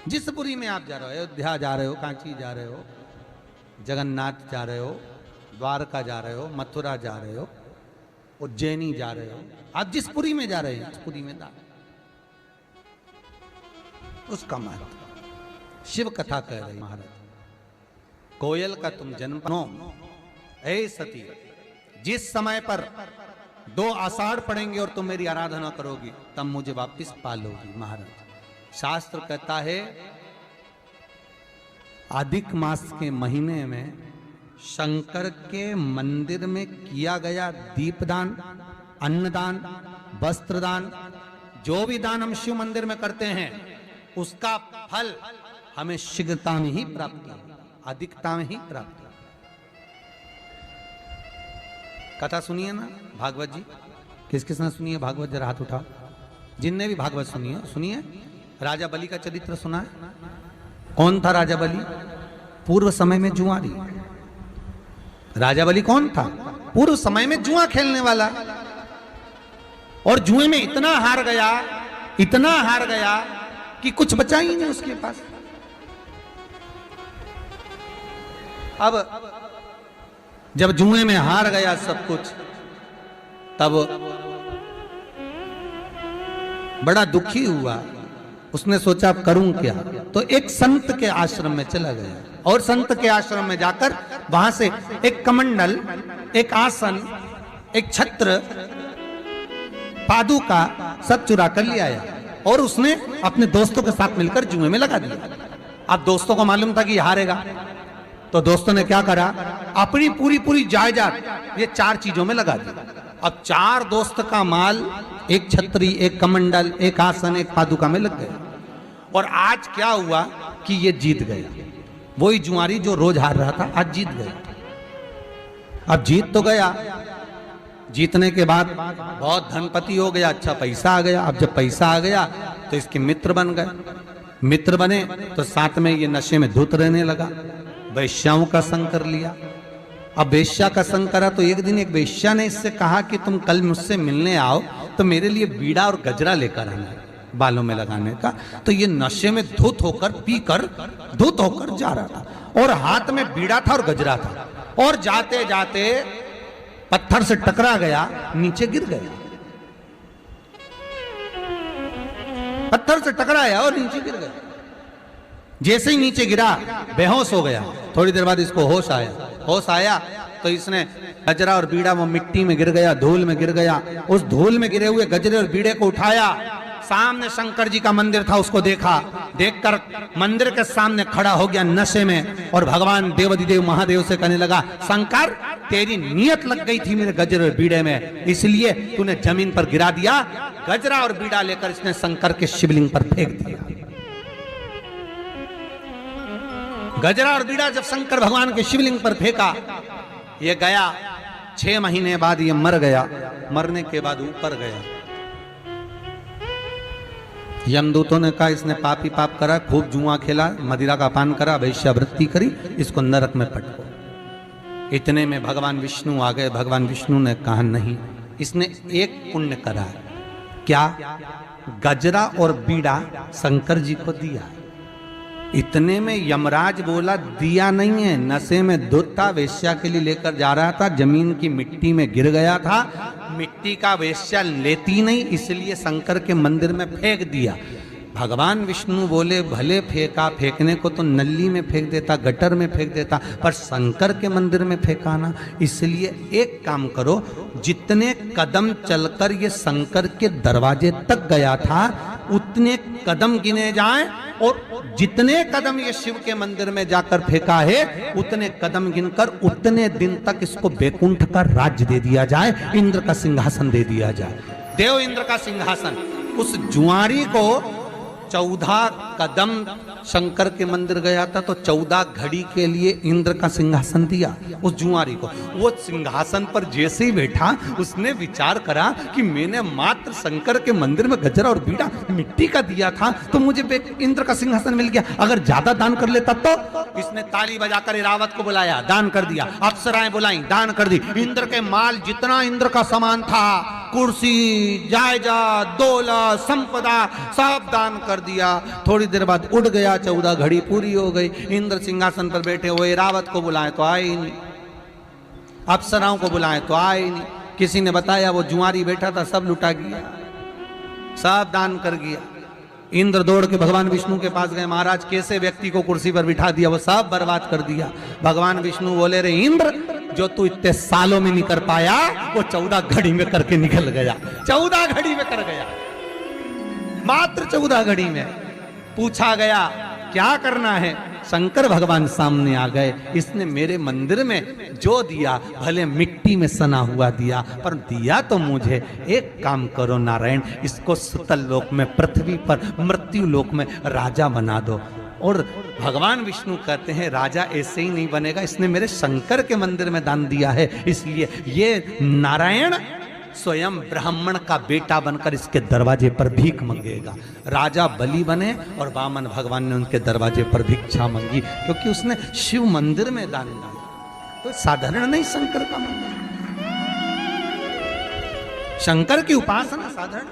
जिस पुरी में आप जा रहे हो, अयोध्या जा रहे हो, कांची जा रहे हो, जगन्नाथ जा रहे हो, द्वारका जा रहे हो, मथुरा जा रहे हो, उज्जैनी जा रहे हो, आप जिस पुरी में जा रहे हैं, उस पुरी में दान, उसका महत्व शिव कथा कह रही महाराज। कोयल का तुम जन्म नो, ऐ सती, जिस समय पर 2 आषाढ़ पड़ेंगे और तुम मेरी आराधना करोगी, तब मुझे वापस पालोगी। महाराज शास्त्र कहता है अधिक मास के महीने में शंकर के मंदिर में किया गया दीपदान, अन्नदान, वस्त्रदान, जो भी दान हम शिव मंदिर में करते हैं उसका फल हमें शीघ्रता में ही प्राप्त होगा, अधिकता में ही प्राप्त होगा। कथा सुनिए ना भागवत जी, किस किसने सुनी है भागवत? जरा हाथ उठाओ जिनने भी भागवत सुनी है। सुनिए, राजा बलि का चरित्र सुना है? कौन था राजा बलि? पूर्व समय में जुआरी। राजा बलि कौन था? पूर्व समय में जुआ खेलने वाला, और जुए में इतना हार गया, इतना हार गया कि कुछ बचा ही नहीं उसके पास। अब जब जुए में हार गया सब कुछ, तब बड़ा दुखी हुआ। उसने सोचा अब करूं क्या, तो एक संत के आश्रम में चला गया, और संत के आश्रम में जाकर वहां से एक कमंडल, एक आसन, एक छत्र, पादुका सब चुरा कर ले आया, और उसने अपने दोस्तों के साथ मिलकर जुए में लगा दिया। अब दोस्तों को मालूम था कि ये हारेगा, तो दोस्तों ने क्या करा, अपनी पूरी जायदाद ये 4 चीजों में लगा दी। अब 4 दोस्त का माल एक छतरी, एक कमंडल, एक आसन, एक पादुका में लग गया। और आज क्या हुआ कि ये जीत गया। वही जुआरी जो रोज हार रहा था आज जीत गया। अब जीत तो गया, जीतने के बाद बहुत धनपति हो गया, अच्छा पैसा आ गया। अब जब पैसा आ गया तो इसके मित्र बन गए। मित्र बने तो साथ में ये नशे में धुत रहने लगा, वैश्याओं का संग कर लिया। अब वेश्या का संग करा तो एक दिन एक वेश्या ने इससे कहा कि तुम कल मुझसे मिलने आओ तो मेरे लिए बीड़ा और गजरा लेकर आना बालों में लगाने का। तो ये नशे में धुत होकर, पीकर धुत होकर जा रहा था, और हाथ में बीड़ा था और गजरा था, और जाते जाते पत्थर से टकरा गया, नीचे गिर गया। पत्थर से टकराया और नीचे गिर गया। जैसे ही नीचे गिरा बेहोश हो गया। थोड़ी देर बाद इसको होश आया। होश आया तो इसने गजरा और बीड़ा वो मिट्टी में गिर गया, धूल में गिर गया। उस धूल में गिरे हुए गजरे और बीड़े को उठाया, सामने शंकर जी का मंदिर था उसको देखा। देखकर मंदिर के सामने खड़ा हो गया नशे में, और भगवान देवाधिदेव महादेव से कहने लगा, शंकर तेरी नियत लग गई थी मेरे गजरे और बीड़े में, इसलिए तूने जमीन पर गिरा दिया। गजरा और बीड़ा लेकर इसने शंकर के शिवलिंग पर फेंक दिया। गजरा और बीड़ा जब शंकर भगवान के शिवलिंग पर फेंका, ये गया। 6 महीने बाद ये मर गया। मरने के बाद ऊपर गया। यमदूतों ने कहा इसने पाप ही पाप करा, खूब जुआ खेला, मदिरा का पान करा, वैश्यावृत्ति करी, इसको नरक में पटको। इतने में भगवान विष्णु आ गए। भगवान विष्णु ने कहा नहीं, इसने एक पुण्य करा। क्या? गजरा और बीड़ा शंकर जी को दिया। इतने में यमराज बोला दिया नहीं है, नशे में धुत था, वेश्या के लिए लेकर जा रहा था, जमीन की मिट्टी में गिर गया था, मिट्टी का वेश्या लेती नहीं, इसलिए शंकर के मंदिर में फेंक दिया। भगवान विष्णु बोले भले फेंका, फेंकने को तो नली में फेंक देता, गटर में फेंक देता, पर शंकर के मंदिर में फेंका ना। इसलिए एक काम करो, जितने कदम चलकर ये शंकर के दरवाजे तक गया था उतने कदम गिने जाएं, और जितने कदम ये शिव के मंदिर में जाकर फेंका है उतने कदम गिनकर उतने दिन तक इसको बैकुंठ का राज्य दे दिया जाए, इंद्र का सिंहासन दे दिया जाए, देव इंद्र का सिंहासन। उस जुआरी को 14 कदम शंकर के मंदिर गया था तो 14 घड़ी के लिए इंद्र का सिंहासन दिया उस जुआरी को। वो सिंहासन पर जैसे ही बैठा उसने विचार करा कि मैंने मात्र शंकर के मंदिर में गजरा और बीड़ा मिट्टी का दिया था तो मुझे इंद्र का सिंहासन मिल गया, अगर ज्यादा दान कर लेता तो। इसने ताली बजाकर इरावत को बुलाया, दान कर दिया। अप्सराएं बुलाई, दान कर दी। इंद्र के माल जितना इंद्र का सामान था कुर्सी, जायदाद, दौलत, संपदा सब दान कर दिया। थोड़ी देर बाद उड़ गया, 14 घड़ी पूरी हो गई। इंद्र सिंहासन पर बैठे हुए, रावत को बुलाए तो आए ही नहीं, अप्सराओं को बुलाए तो आए ही नहीं। किसी ने बताया वो जुआरी बैठा था, सब लुटा गया, सब दान कर गया। इंद्र दौड़ के भगवान विष्णु के पास गए, महाराज कैसे व्यक्ति को कुर्सी पर बिठा दिया, वो सब बर्बाद कर दिया। भगवान विष्णु बोले, रे इंद्र, जो तू इतने सालों में नहीं कर पाया वो 14 घड़ी में करके निकल गया। 14 घड़ी में कर गया, मात्र 14 घड़ी में। पूछा गया क्या करना है, शंकर भगवान सामने आ गए। इसने मेरे मंदिर में जो दिया भले मिट्टी में सना हुआ दिया, पर दिया तो मुझे। एक काम करो नारायण, इसको सुतल लोक में, पृथ्वी पर मृत्यु लोक में राजा बना दो। और भगवान विष्णु कहते हैं राजा ऐसे ही नहीं बनेगा, इसने मेरे शंकर के मंदिर में दान दिया है, इसलिए ये नारायण स्वयं ब्राह्मण का बेटा बनकर इसके दरवाजे पर भीख मांगेगा। राजा बलि बने और वामन भगवान ने उनके दरवाजे पर भिक्षा मांगी, क्योंकि उसने शिव मंदिर में दान दिया। तो साधारण नहीं शंकर का मंदिर, शंकर की उपासना साधारण।